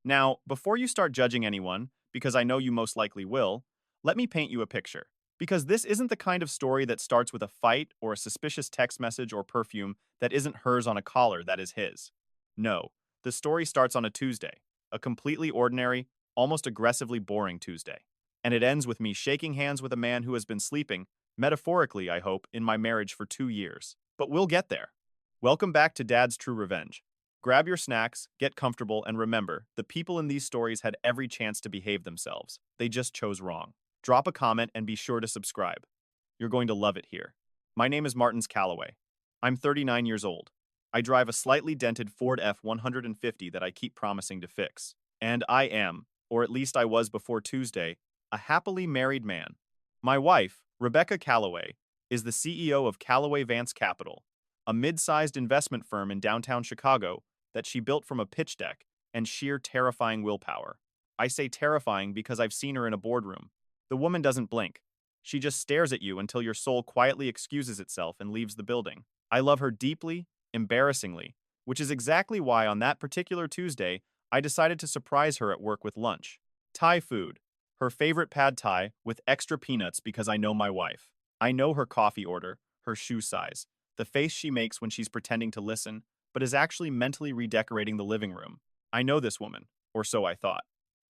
Now, before you start judging anyone, because I know you most likely will, let me paint you a picture. Because this isn't the kind of story that starts with a fight or a suspicious text message or perfume that isn't hers on a collar that is his. No, the story starts on a Tuesday, a completely ordinary, almost aggressively boring Tuesday. And it ends with me shaking hands with a man who has been sleeping, metaphorically, I hope, in my marriage for 2 years. But we'll get there. Welcome back to Dad's True Revenge. Grab your snacks, get comfortable, and remember, the people in these stories had every chance to behave themselves. They just chose wrong. Drop a comment and be sure to subscribe. You're going to love it here. My name is Martins Calloway. I'm 39 years old. I drive a slightly dented Ford F-150 that I keep promising to fix. And I am, or at least I was before Tuesday, a happily married man. My wife, Rebecca Calloway, is the CEO of Calloway Vance Capital, a mid-sized investment firm in downtown Chicago that she built from a pitch deck and sheer terrifying willpower. I say terrifying because I've seen her in a boardroom. The woman doesn't blink. She just stares at you until your soul quietly excuses itself and leaves the building. I love her deeply, embarrassingly, which is exactly why on that particular Tuesday, I decided to surprise her at work with lunch. Thai food. Her favorite pad thai with extra peanuts because I know my wife. I know her coffee order, her shoe size, the face she makes when she's pretending to listen, but is actually mentally redecorating the living room. I know this woman, or so I thought.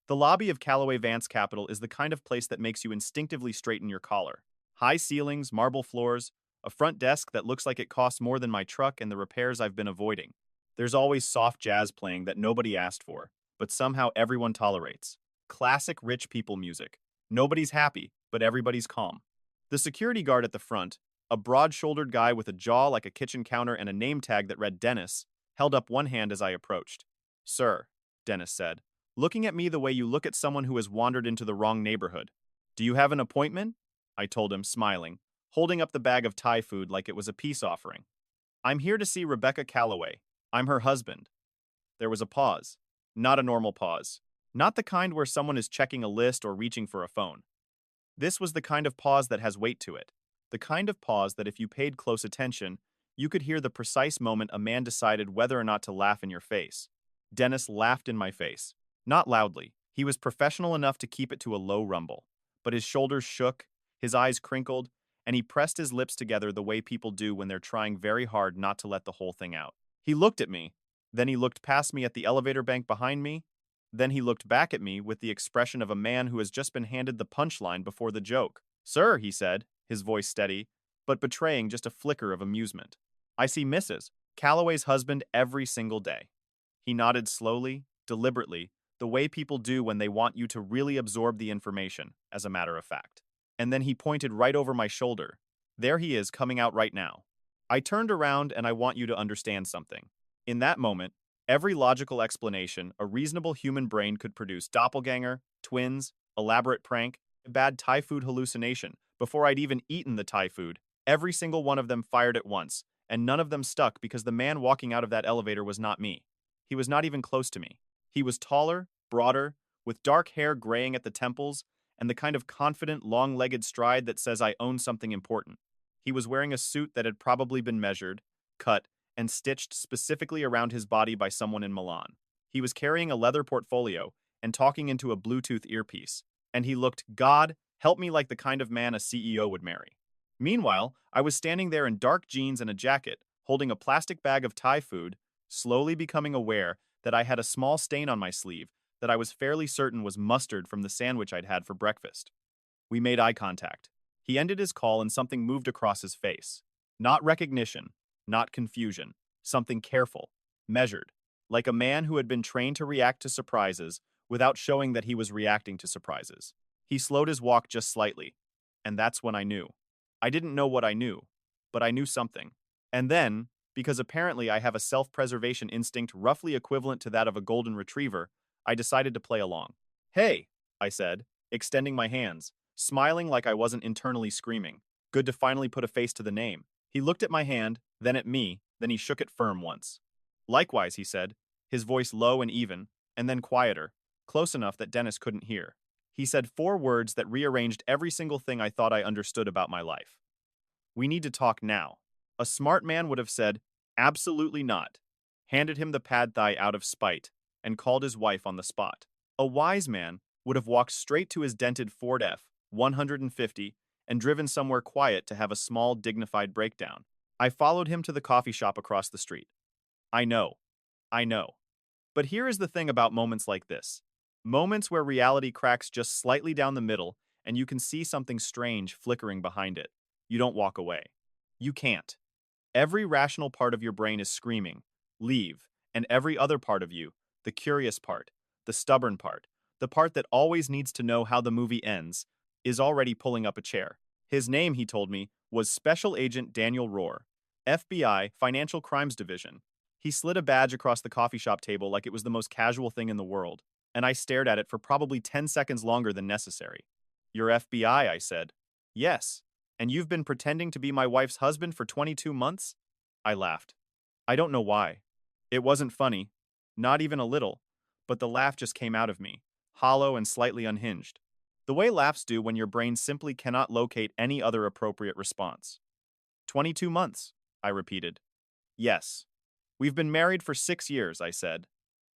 The lobby of Callaway Vance Capital is the kind of place that makes you instinctively straighten your collar. High ceilings, marble floors, a front desk that looks like it costs more than my truck and the repairs I've been avoiding. There's always soft jazz playing that nobody asked for, but somehow everyone tolerates. Classic rich people music. Nobody's happy, but everybody's calm. The security guard at the front, a broad-shouldered guy with a jaw like a kitchen counter and a name tag that read Dennis, held up one hand as I approached. "Sir," Dennis said, looking at me the way you look at someone who has wandered into the wrong neighborhood. "Do you have an appointment?" I told him, smiling, holding up the bag of Thai food like it was a peace offering. "I'm here to see Rebecca Calloway. I'm her husband." There was a pause. Not a normal pause. Not the kind where someone is checking a list or reaching for a phone. This was the kind of pause that has weight to it. The kind of pause that if you paid close attention, you could hear the precise moment a man decided whether or not to laugh in your face. Dennis laughed in my face. Not loudly. He was professional enough to keep it to a low rumble. But his shoulders shook, his eyes crinkled, and he pressed his lips together the way people do when they're trying very hard not to let the whole thing out. He looked at me, then he looked past me at the elevator bank behind me, then he looked back at me with the expression of a man who has just been handed the punchline before the joke. "Sir," he said, his voice steady, but betraying just a flicker of amusement. "I see Mrs. Calloway's husband every single day." He nodded slowly, deliberately, the way people do when they want you to really absorb the information, as a matter of fact. And then he pointed right over my shoulder. "There he is, coming out right now." I turned around and I want you to understand something. In that moment, every logical explanation a reasonable human brain could produce, doppelganger, twins, elaborate prank, bad Thai food hallucination, before I'd even eaten the Thai food, every single one of them fired at once, and none of them stuck because the man walking out of that elevator was not me. He was not even close to me. He was taller, broader, with dark hair graying at the temples, and the kind of confident, long-legged stride that says I own something important. He was wearing a suit that had probably been measured, cut, and stitched specifically around his body by someone in Milan. He was carrying a leather portfolio and talking into a Bluetooth earpiece, and he looked, God, help me, like the kind of man a CEO would marry. Meanwhile, I was standing there in dark jeans and a jacket, holding a plastic bag of Thai food, slowly becoming aware that I had a small stain on my sleeve that I was fairly certain was mustard from the sandwich I'd had for breakfast. We made eye contact. He ended his call and something moved across his face. Not recognition, not confusion, something careful, measured, like a man who had been trained to react to surprises without showing that he was reacting to surprises. He slowed his walk just slightly, and that's when I knew. I didn't know what I knew, but I knew something. And then, because apparently I have a self-preservation instinct roughly equivalent to that of a golden retriever, I decided to play along. "Hey," I said, extending my hands, smiling like I wasn't internally screaming. Good to finally put a face to the name. He looked at my hand, then at me, then he shook it firm once. "Likewise," he said, his voice low and even, and then quieter, close enough that Dennis couldn't hear. He said 4 words that rearranged every single thing I thought I understood about my life. "We need to talk now." A smart man would have said, "Absolutely not." Handed him the pad thai out of spite, and called his wife on the spot. A wise man would have walked straight to his dented Ford F-150 and driven somewhere quiet to have a small, dignified breakdown. I followed him to the coffee shop across the street. I know. I know. But here is the thing about moments like this. Moments where reality cracks just slightly down the middle and you can see something strange flickering behind it. You don't walk away. You can't. Every rational part of your brain is screaming, leave, and every other part of you, the curious part, the stubborn part, the part that always needs to know how the movie ends, is already pulling up a chair. His name, he told me, was Special Agent Daniel Rohr, FBI, Financial Crimes Division. He slid a badge across the coffee shop table like it was the most casual thing in the world, and I stared at it for probably 10 seconds longer than necessary. "You're FBI," I said. "Yes. And you've been pretending to be my wife's husband for 22 months?" I laughed. I don't know why. It wasn't funny, not even a little, but the laugh just came out of me, hollow and slightly unhinged. The way laughs do when your brain simply cannot locate any other appropriate response. 22 months, I repeated. Yes. We've been married for 6 years, I said.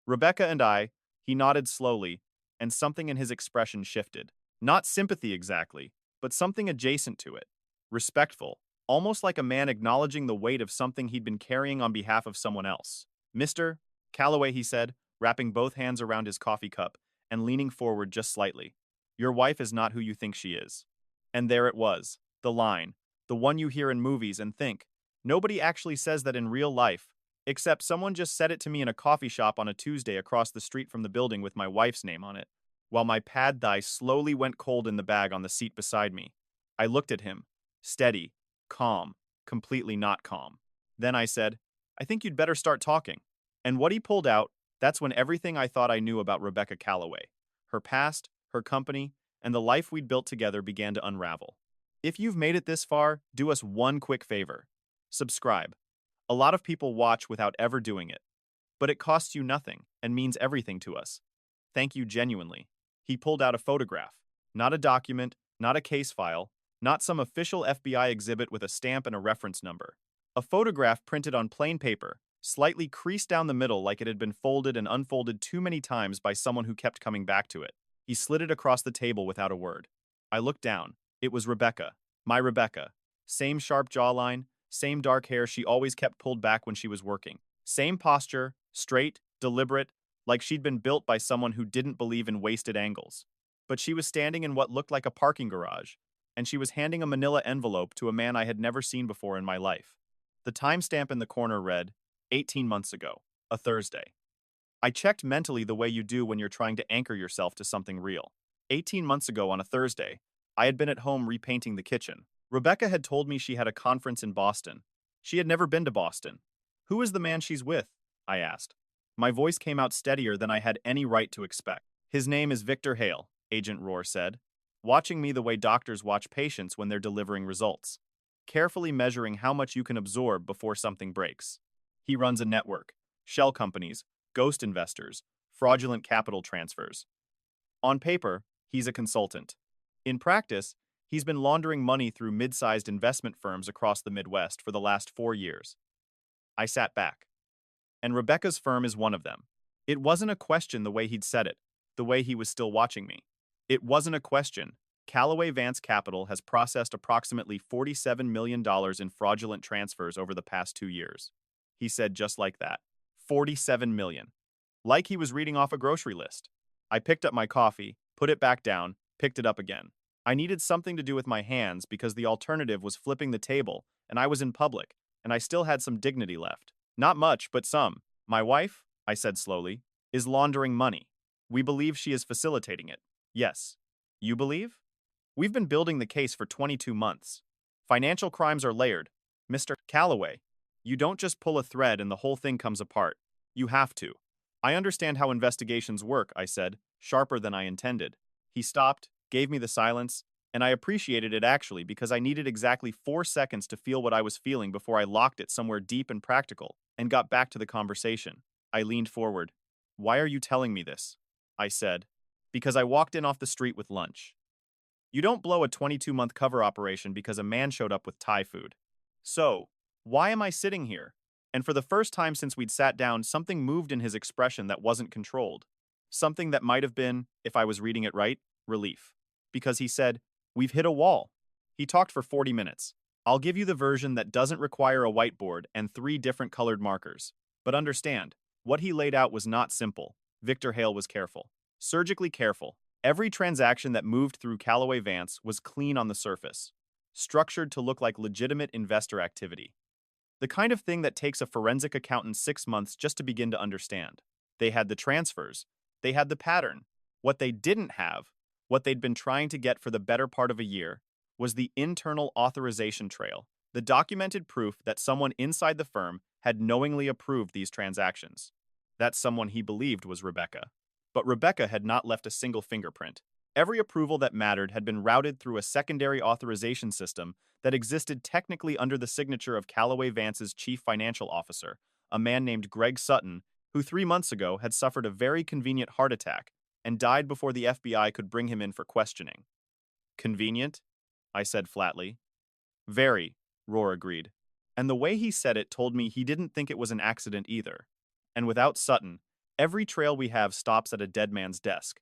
Rebecca and I, he nodded slowly, and something in his expression shifted. Not sympathy exactly, but something adjacent to it. Respectful, almost like a man acknowledging the weight of something he'd been carrying on behalf of someone else. "Mr. Calloway," he said, wrapping both hands around his coffee cup and leaning forward just slightly. "Your wife is not who you think she is." And there it was, the line, the one you hear in movies and think, nobody actually says that in real life, except someone just said it to me in a coffee shop on a Tuesday across the street from the building with my wife's name on it. While my pad thigh slowly went cold in the bag on the seat beside me, I looked at him, steady, calm, completely not calm. Then I said, "I think you'd better start talking." And what he pulled out, that's when everything I thought I knew about Rebecca Calloway, her past, her company, and the life we'd built together began to unravel. If you've made it this far, do us one quick favor. Subscribe. A lot of people watch without ever doing it, but it costs you nothing and means everything to us. Thank you genuinely. He pulled out a photograph, not a document, not a case file, not some official FBI exhibit with a stamp and a reference number. A photograph printed on plain paper, slightly creased down the middle like it had been folded and unfolded too many times by someone who kept coming back to it. He slid it across the table without a word. I looked down. It was Rebecca, my Rebecca. Same sharp jawline, same dark hair she always kept pulled back when she was working. Same posture, straight, deliberate, like she'd been built by someone who didn't believe in wasted angles. But she was standing in what looked like a parking garage, and she was handing a manila envelope to a man I had never seen before in my life. The timestamp in the corner read, 18 months ago, a Thursday. I checked mentally the way you do when you're trying to anchor yourself to something real. 18 months ago on a Thursday, I had been at home repainting the kitchen. Rebecca had told me she had a conference in Boston. She had never been to Boston. "Who is the man she's with?" I asked. My voice came out steadier than I had any right to expect. "His name is Victor Hale," Agent Rohr said, watching me the way doctors watch patients when they're delivering results, carefully measuring how much you can absorb before something breaks. "He runs a network, shell companies, ghost investors, fraudulent capital transfers. On paper, he's a consultant. In practice, he's been laundering money through mid-sized investment firms across the Midwest for the last 4 years." I sat back. And Rebecca's firm is one of them. It wasn't a question the way he'd said it, the way he was still watching me. It wasn't a question. Callaway Vance Capital has processed approximately $47 million in fraudulent transfers over the past 2 years. He said just like that. 47 million. Like he was reading off a grocery list. I picked up my coffee, put it back down, picked it up again. I needed something to do with my hands because the alternative was flipping the table, and I was in public, and I still had some dignity left. Not much, but some. "My wife," I said slowly, "is laundering money. We believe she is facilitating it." "Yes. You believe?" "We've been building the case for 22 months. Financial crimes are layered. Mr. Calloway, you don't just pull a thread and the whole thing comes apart. You have to." "I understand how investigations work," I said, sharper than I intended. He stopped, gave me the silence, and I appreciated it actually because I needed exactly 4 seconds to feel what I was feeling before I locked it somewhere deep and practical and got back to the conversation. I leaned forward. "Why are you telling me this?" I said. "Because I walked in off the street with lunch." You don't blow a 22-month cover operation because a man showed up with Thai food. So, why am I sitting here? And for the first time since we'd sat down, something moved in his expression that wasn't controlled. Something that might have been, if I was reading it right, relief. Because he said, "We've hit a wall." He talked for 40 minutes. I'll give you the version that doesn't require a whiteboard and 3 different colored markers. But understand, what he laid out was not simple. Victor Hale was careful. Surgically careful. Every transaction that moved through Callaway Vance was clean on the surface. Structured to look like legitimate investor activity. The kind of thing that takes a forensic accountant 6 months just to begin to understand. They had the transfers. They had the pattern. What they didn't have, what they'd been trying to get for the better part of a year, was the internal authorization trail, the documented proof that someone inside the firm had knowingly approved these transactions. That someone he believed was Rebecca. But Rebecca had not left a single fingerprint. Every approval that mattered had been routed through a secondary authorization system that existed technically under the signature of Callaway Vance's chief financial officer, a man named Greg Sutton, who 3 months ago had suffered a very convenient heart attack and died before the FBI could bring him in for questioning. Convenient? I said flatly. Very, Rohr agreed. And the way he said it told me he didn't think it was an accident either. And without Sutton, every trail we have stops at a dead man's desk.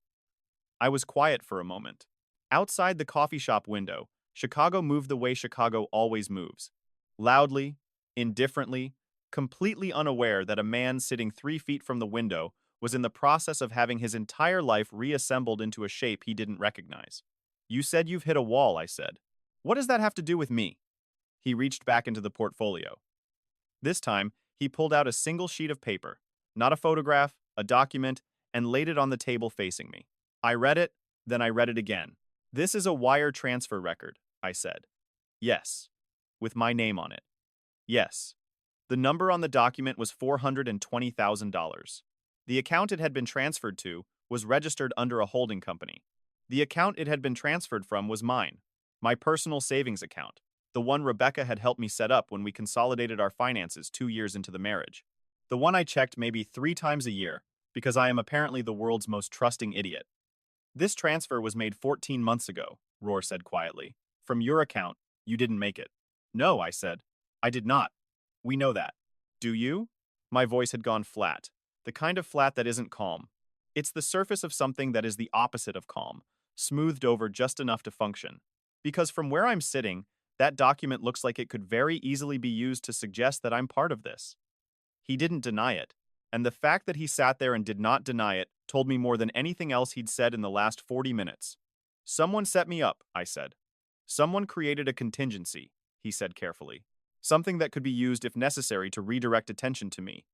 I was quiet for a moment. Outside the coffee shop window, Chicago moved the way Chicago always moves. Loudly, indifferently, completely unaware that a man sitting 3 feet from the window was in the process of having his entire life reassembled into a shape he didn't recognize. You said you've hit a wall, I said. What does that have to do with me? He reached back into the portfolio. This time, he pulled out a single sheet of paper, not a photograph, a document, and laid it on the table facing me. I read it, then I read it again. This is a wire transfer record, I said. Yes. With my name on it. Yes. The number on the document was $420,000. The account it had been transferred to was registered under a holding company. The account it had been transferred from was mine, my personal savings account, the one Rebecca had helped me set up when we consolidated our finances 2 years into the marriage. The one I checked maybe 3 times a year, because I am apparently the world's most trusting idiot. This transfer was made 14 months ago, Rohr said quietly. From your account, you didn't make it. No, I said. I did not. We know that. Do you? My voice had gone flat. The kind of flat that isn't calm. It's the surface of something that is the opposite of calm, smoothed over just enough to function. Because from where I'm sitting, that document looks like it could very easily be used to suggest that I'm part of this. He didn't deny it, and the fact that he sat there and did not deny it told me more than anything else he'd said in the last 40 minutes. Someone set me up, I said. Someone created a contingency, he said carefully. Something that could be used if necessary to redirect attention to me.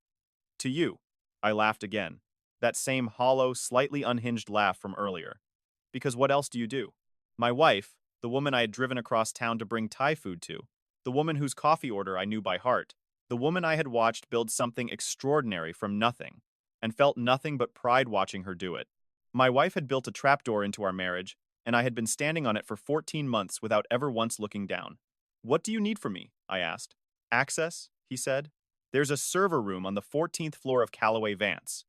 To you. I laughed again. That same hollow, slightly unhinged laugh from earlier. Because what else do you do? My wife, the woman I had driven across town to bring Thai food to, the woman whose coffee order I knew by heart, the woman I had watched build something extraordinary from nothing, and felt nothing but pride watching her do it. My wife had built a trapdoor into our marriage, and I had been standing on it for 14 months without ever once looking down. What do you need from me? I asked. Access, he said. There's a server room on the 14th floor of Callaway Vance.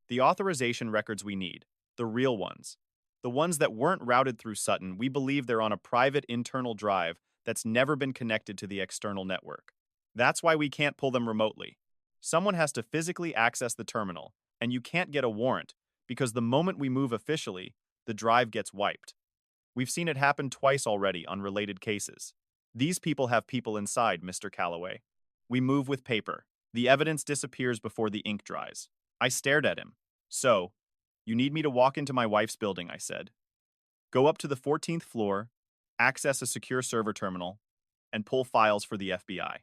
The authorization records we need, the real ones. The ones that weren't routed through Sutton, we believe they're on a private internal drive that's never been connected to the external network. That's why we can't pull them remotely. Someone has to physically access the terminal, and you can't get a warrant, because the moment we move officially, the drive gets wiped. We've seen it happen twice already on related cases. These people have people inside, Mr. Callaway. We move with paper. The evidence disappears before the ink dries. I stared at him. So, you need me to walk into my wife's building, I said. Go up to the 14th floor, access a secure server terminal, and pull files for the FBI.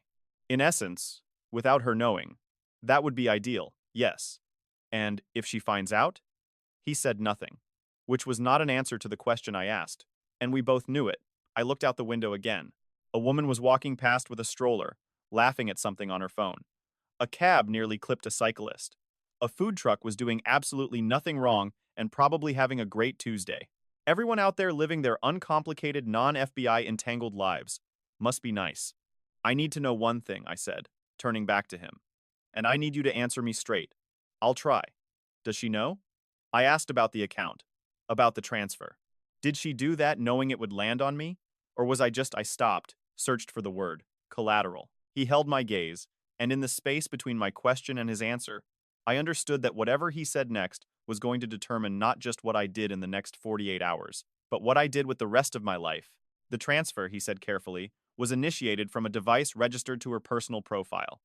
In essence, without her knowing, that would be ideal, yes. And if she finds out? He said nothing, which was not an answer to the question I asked, and we both knew it. I looked out the window again. A woman was walking past with a stroller, laughing at something on her phone. A cab nearly clipped a cyclist. A food truck was doing absolutely nothing wrong and probably having a great Tuesday. Everyone out there living their uncomplicated, non-FBI entangled lives. Must be nice. I need to know one thing, I said, turning back to him. And I need you to answer me straight. I'll try. Does she know? I asked about the account, about the transfer. Did she do that knowing it would land on me? Or was I stopped, searched for the word, collateral. He held my gaze, And in the space between my question and his answer, I understood that whatever he said next was going to determine not just what I did in the next 48 hours, but what I did with the rest of my life. The transfer, he said carefully, was initiated from a device registered to her personal profile.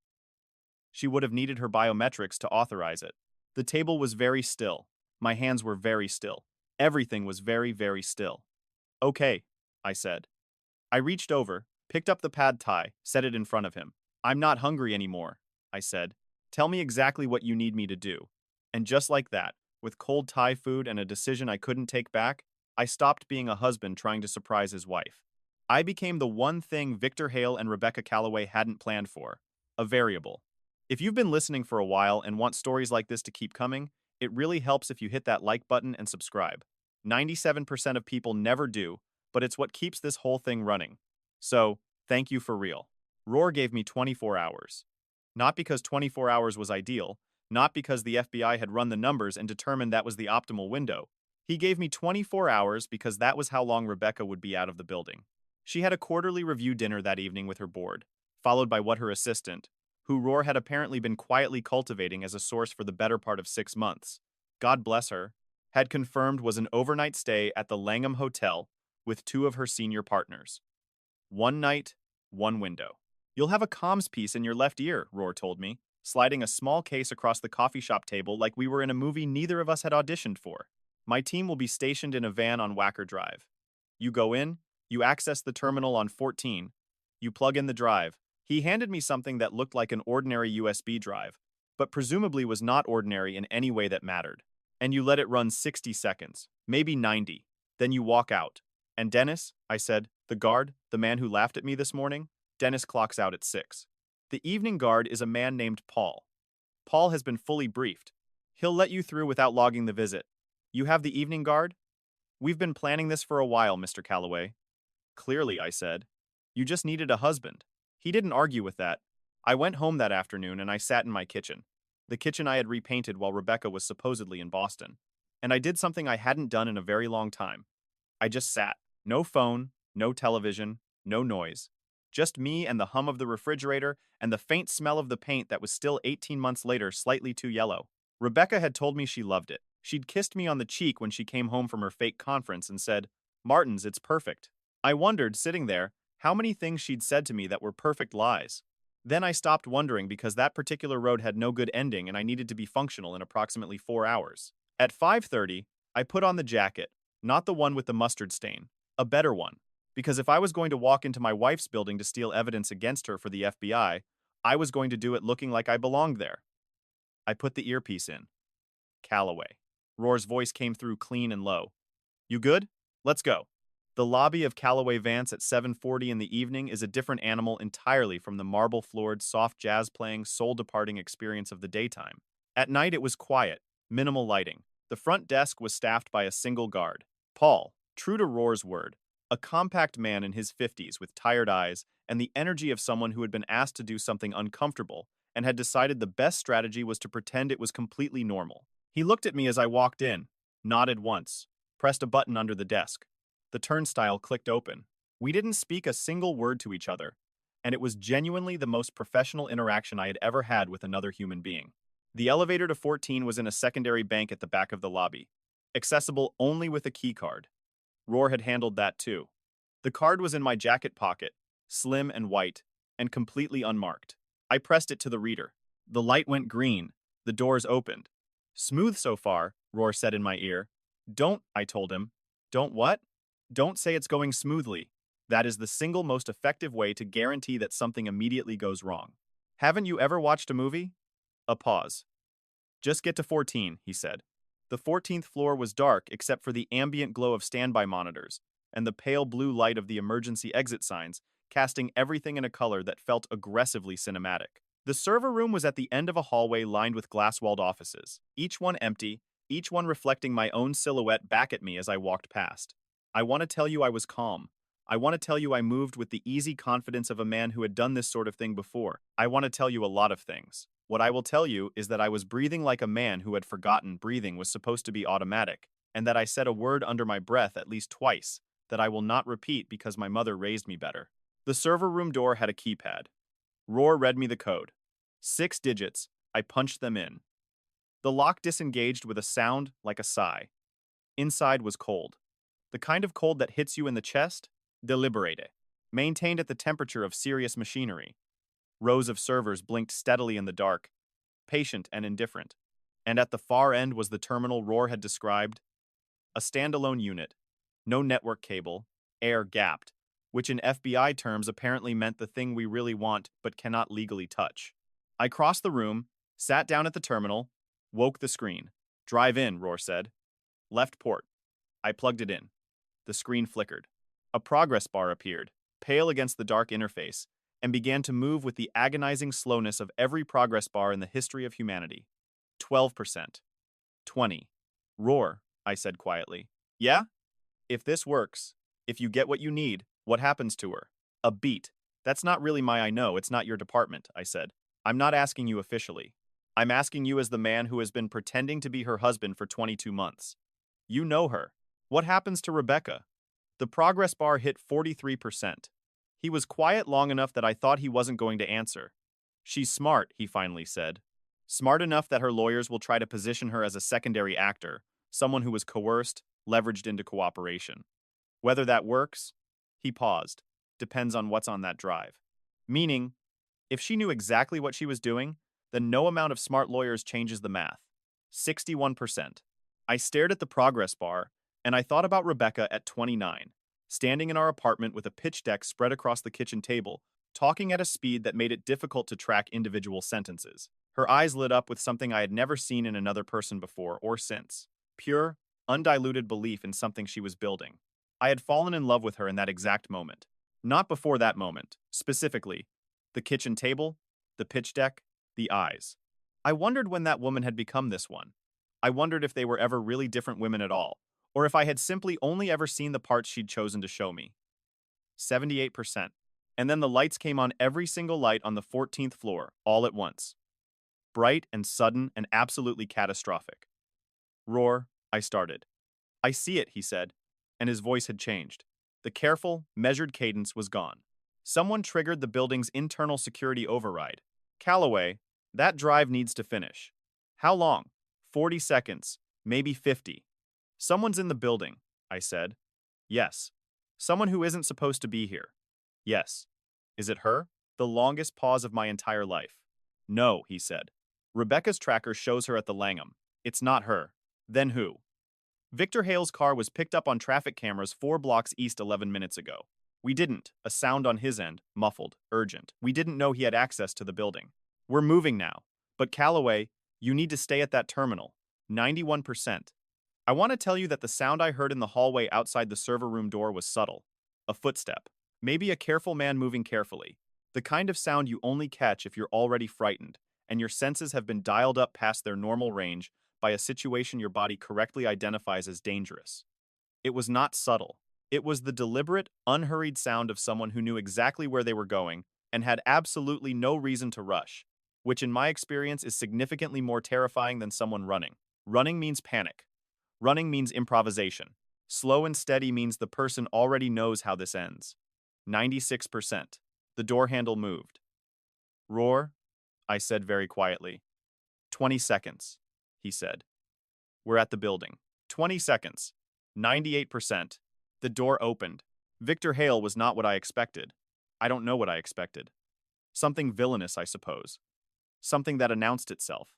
She would have needed her biometrics to authorize it. The table was very still. My hands were very still. Everything was very, very still. Okay, I said. I reached over, picked up the pad thai, set it in front of him. I'm not hungry anymore, I said. Tell me exactly what you need me to do. And just like that, with cold Thai food and a decision I couldn't take back, I stopped being a husband trying to surprise his wife. I became the one thing Victor Hale and Rebecca Calloway hadn't planned for, a variable. If you've been listening for a while and want stories like this to keep coming, it really helps if you hit that like button and subscribe. 97% of people never do, but it's what keeps this whole thing running. So, thank you for real. Roar gave me 24 hours. Not because 24 hours was ideal, not because the FBI had run the numbers and determined that was the optimal window. He gave me 24 hours because that was how long Rebecca would be out of the building. She had a quarterly review dinner that evening with her board, followed by what her assistant, who Roar had apparently been quietly cultivating as a source for the better part of 6 months, God bless her, had confirmed was an overnight stay at the Langham Hotel with 2 of her senior partners. One night, one window. You'll have a comms piece in your left ear, Roar told me, sliding a small case across the coffee shop table like we were in a movie neither of us had auditioned for. My team will be stationed in a van on Wacker Drive. You go in, you access the terminal on 14, you plug in the drive. He handed me something that looked like an ordinary USB drive, but presumably was not ordinary in any way that mattered. And you let it run 60 seconds, maybe 90. Then you walk out. And Dennis, I said, the guard, the man who laughed at me this morning, Dennis clocks out at 6. The evening guard is a man named Paul. Paul has been fully briefed. He'll let you through without logging the visit. You have the evening guard? We've been planning this for a while, Mr. Calloway. Clearly, I said. You just needed a husband. He didn't argue with that. I went home that afternoon and I sat in my kitchen. The kitchen I had repainted while Rebecca was supposedly in Boston. And I did something I hadn't done in a very long time. I just sat. No phone, no television, no noise. Just me and the hum of the refrigerator and the faint smell of the paint that was still 18 months later slightly too yellow. Rebecca had told me she loved it. She'd kissed me on the cheek when she came home from her fake conference and said, "Martins, it's perfect." I wondered, sitting there, how many things she'd said to me that were perfect lies. Then I stopped wondering because that particular road had no good ending and I needed to be functional in approximately 4 hours. At 5:30, I put on the jacket, not the one with the mustard stain, a better one. Because if I was going to walk into my wife's building to steal evidence against her for the FBI, I was going to do it looking like I belonged there. I put the earpiece in. Calloway. Roar's voice came through clean and low. You good? Let's go. The lobby of Calloway Vance at 7:40 in the evening is a different animal entirely from the marble-floored, soft jazz-playing, soul-departing experience of the daytime. At night it was quiet, minimal lighting. The front desk was staffed by a single guard. Paul, true to Roar's word, a compact man in his 50s with tired eyes and the energy of someone who had been asked to do something uncomfortable and had decided the best strategy was to pretend it was completely normal. He looked at me as I walked in, nodded once, pressed a button under the desk. The turnstile clicked open. We didn't speak a single word to each other, and it was genuinely the most professional interaction I had ever had with another human being. The elevator to 14 was in a secondary bank at the back of the lobby, accessible only with a key card. Roar had handled that too. The card was in my jacket pocket, slim and white, and completely unmarked. I pressed it to the reader. The light went green. The doors opened. Smooth so far, Roar said in my ear. Don't, I told him. Don't what? Don't say it's going smoothly. That is the single most effective way to guarantee that something immediately goes wrong. Haven't you ever watched a movie? A pause. Just get to 14, he said. The 14th floor was dark except for the ambient glow of standby monitors and the pale blue light of the emergency exit signs, casting everything in a color that felt aggressively cinematic. The server room was at the end of a hallway lined with glass-walled offices, each one empty, each one reflecting my own silhouette back at me as I walked past. I want to tell you I was calm. I want to tell you I moved with the easy confidence of a man who had done this sort of thing before. I want to tell you a lot of things. What I will tell you is that I was breathing like a man who had forgotten breathing was supposed to be automatic, and that I said a word under my breath at least twice that I will not repeat because my mother raised me better. The server room door had a keypad. Roar read me the code. 6 digits. I punched them in. The lock disengaged with a sound like a sigh. Inside was cold. The kind of cold that hits you in the chest? Deliberate. Maintained at the temperature of serious machinery. Rows of servers blinked steadily in the dark, patient and indifferent. And at the far end was the terminal Roar had described, a standalone unit, no network cable, air-gapped, which in FBI terms apparently meant the thing we really want but cannot legally touch. I crossed the room, sat down at the terminal, woke the screen. Drive in, Roar said. Left port. I plugged it in. The screen flickered. A progress bar appeared, pale against the dark interface, and began to move with the agonizing slowness of every progress bar in the history of humanity. 12%. 20. Roar, I said quietly. Yeah? If this works, if you get what you need, what happens to her? A beat. That's not really my I know, it's not your department, I said. I'm not asking you officially. I'm asking you as the man who has been pretending to be her husband for 22 months. You know her. What happens to Rebecca? The progress bar hit 43%. He was quiet long enough that I thought he wasn't going to answer. She's smart, he finally said. Smart enough that her lawyers will try to position her as a secondary actor, someone who was coerced, leveraged into cooperation. Whether that works, he paused, depends on what's on that drive. Meaning, if she knew exactly what she was doing, then no amount of smart lawyers changes the math. 61%. I stared at the progress bar, and I thought about Rebecca at 29, standing in our apartment with a pitch deck spread across the kitchen table, talking at a speed that made it difficult to track individual sentences. Her eyes lit up with something I had never seen in another person before or since. Pure, undiluted belief in something she was building. I had fallen in love with her in that exact moment. Not before that moment, specifically. The kitchen table, the pitch deck, the eyes. I wondered when that woman had become this one. I wondered if they were ever really different women at all, or if I had simply only ever seen the parts she'd chosen to show me. 78%. And then the lights came on, every single light on the 14th floor, all at once. Bright and sudden and absolutely catastrophic. Roar, I started. I see it, he said, and his voice had changed. The careful, measured cadence was gone. Someone triggered the building's internal security override. Calloway, that drive needs to finish. How long? 40 seconds, maybe 50. Someone's in the building, I said. Yes. Someone who isn't supposed to be here. Yes. Is it her? The longest pause of my entire life. No, he said. Rebecca's tracker shows her at the Langham. It's not her. Then who? Victor Hale's car was picked up on traffic cameras 4 blocks east 11 minutes ago. We didn't. A sound on his end, muffled, urgent. We didn't know he had access to the building. We're moving now. But Calloway, you need to stay at that terminal. 91%. I want to tell you that the sound I heard in the hallway outside the server room door was subtle. A footstep. Maybe a careful man moving carefully. The kind of sound you only catch if you're already frightened, and your senses have been dialed up past their normal range by a situation your body correctly identifies as dangerous. It was not subtle. It was the deliberate, unhurried sound of someone who knew exactly where they were going and had absolutely no reason to rush, which in my experience is significantly more terrifying than someone running. Running means panic. Running means improvisation. Slow and steady means the person already knows how this ends. 96%. The door handle moved. Roar, I said very quietly. 20 seconds, he said. We're at the building. 20 seconds. 98%. The door opened. Victor Hale was not what I expected. I don't know what I expected. Something villainous, I suppose. Something that announced itself.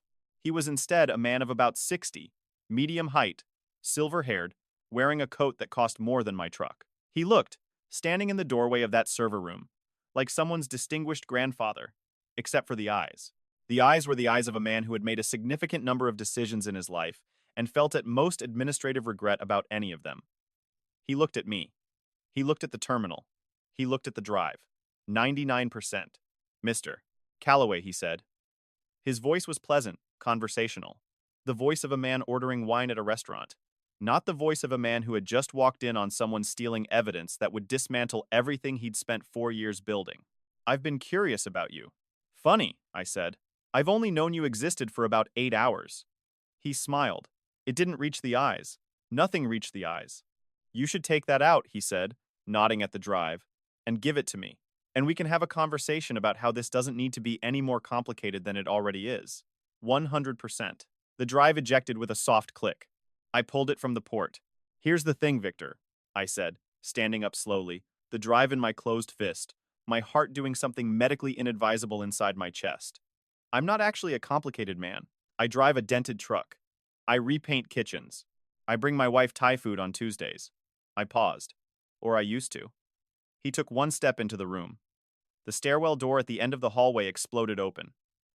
He was instead a man of about 60, medium height, silver-haired, wearing a coat that cost more than my truck. He looked, standing in the doorway of that server room, like someone's distinguished grandfather, except for the eyes. The eyes were the eyes of a man who had made a significant number of decisions in his life and felt at most administrative regret about any of them. He looked at me. He looked at the terminal. He looked at the drive. 99%. Mr. Calloway, he said. His voice was pleasant, conversational. The voice of a man ordering wine at a restaurant. Not the voice of a man who had just walked in on someone stealing evidence that would dismantle everything he'd spent 4 years building. I've been curious about you. Funny, I said. I've only known you existed for about 8 hours. He smiled. It didn't reach the eyes. Nothing reached the eyes. You should take that out, he said, nodding at the drive, and give it to me. and we can have a conversation about how this doesn't need to be any more complicated than it already is. 100%. The drive ejected with a soft click. I pulled it from the port. Here's the thing, Victor, I said, standing up slowly, the drive in my closed fist, my heart doing something medically inadvisable inside my chest. I'm not actually a complicated man. I drive a dented truck. I repaint kitchens. I bring my wife Thai food on Tuesdays. I paused. Or I used to. He took one step into the room. The stairwell door at the end of the hallway exploded open.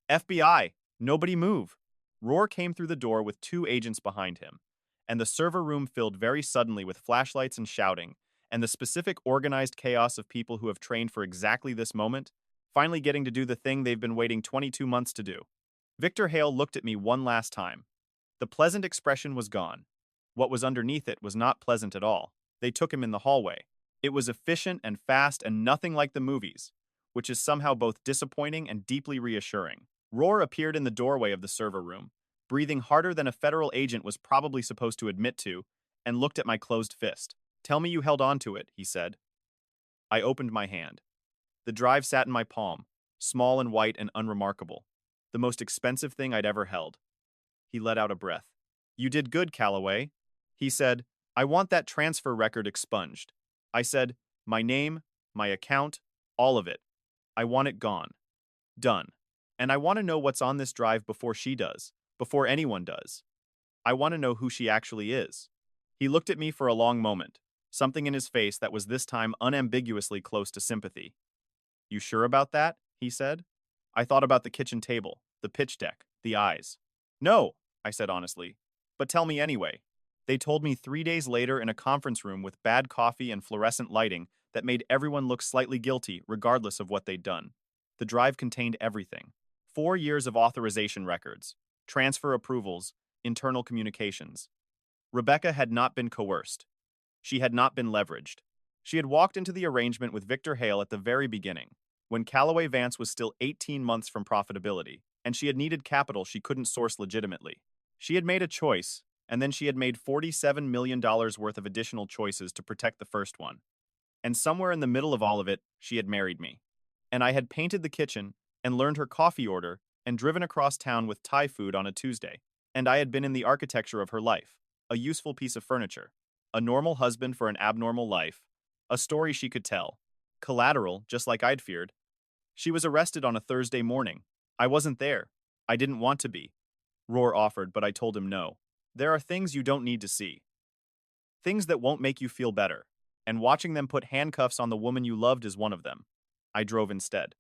FBI! Nobody move! Roar came through the door with two agents behind him, and the server room filled very suddenly with flashlights and shouting, and the specific organized chaos of people who have trained for exactly this moment, finally getting to do the thing they've been waiting 22 months to do. Victor Hale looked at me one last time. The pleasant expression was gone. What was underneath it was not pleasant at all. They took him in the hallway. It was efficient and fast and nothing like the movies, which is somehow both disappointing and deeply reassuring. Roar appeared in the doorway of the server room, breathing harder than a federal agent was probably supposed to admit to, and looked at my closed fist. Tell me you held on to it, he said. I opened my hand. The drive sat in my palm, small and white and unremarkable. The most expensive thing I'd ever held. He let out a breath. You did good, Calloway. He said, I want that transfer record expunged. I said, my name, my account, all of it. I want it gone. Done. And I want to know what's on this drive before she does, before anyone does. I want to know who she actually is. He looked at me for a long moment, something in his face that was this time unambiguously close to sympathy. You sure about that? He said. I thought about the kitchen table, the pitch deck, the eyes. No, I said honestly. But tell me anyway. They told me 3 days later in a conference room with bad coffee and fluorescent lighting that made everyone look slightly guilty regardless of what they'd done. The drive contained everything. 4 years of authorization records, transfer approvals, internal communications. Rebecca had not been coerced. She had not been leveraged. She had walked into the arrangement with Victor Hale at the very beginning, when Calloway Vance was still 18 months from profitability, and she had needed capital she couldn't source legitimately. She had made a choice, and then she had made $47 million worth of additional choices to protect the first one. And somewhere in the middle of all of it, she had married me. And I had painted the kitchen, and learned her coffee order, and driven across town with Thai food on a Tuesday. And I had been in the architecture of her life, a useful piece of furniture, a normal husband for an abnormal life, a story she could tell, collateral, just like I'd feared. She was arrested on a Thursday morning. I wasn't there. I didn't want to be. Roar offered, but I told him no. There are things you don't need to see. Things that won't make you feel better. And watching them put handcuffs on the woman you loved is one of them. I drove instead.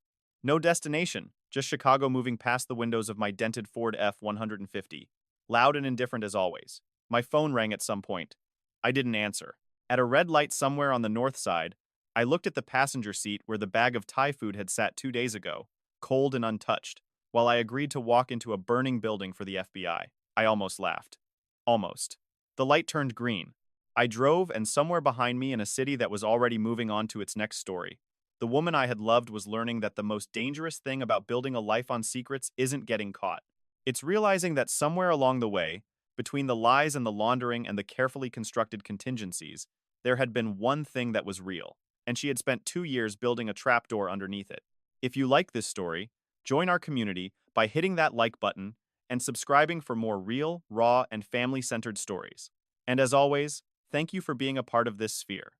No destination, just Chicago moving past the windows of my dented Ford F-150. Loud and indifferent as always. My phone rang at some point. I didn't answer. At a red light somewhere on the north side, I looked at the passenger seat where the bag of Thai food had sat 2 days ago, cold and untouched, while I agreed to walk into a burning building for the FBI. I almost laughed. Almost. The light turned green. I drove, and somewhere behind me in a city that was already moving on to its next story, the woman I had loved was learning that the most dangerous thing about building a life on secrets isn't getting caught. It's realizing that somewhere along the way, between the lies and the laundering and the carefully constructed contingencies, there had been one thing that was real, and she had spent 2 years building a trapdoor underneath it. If you like this story, join our community by hitting that like button and subscribing for more real, raw, and family-centered stories. And as always, thank you for being a part of this sphere.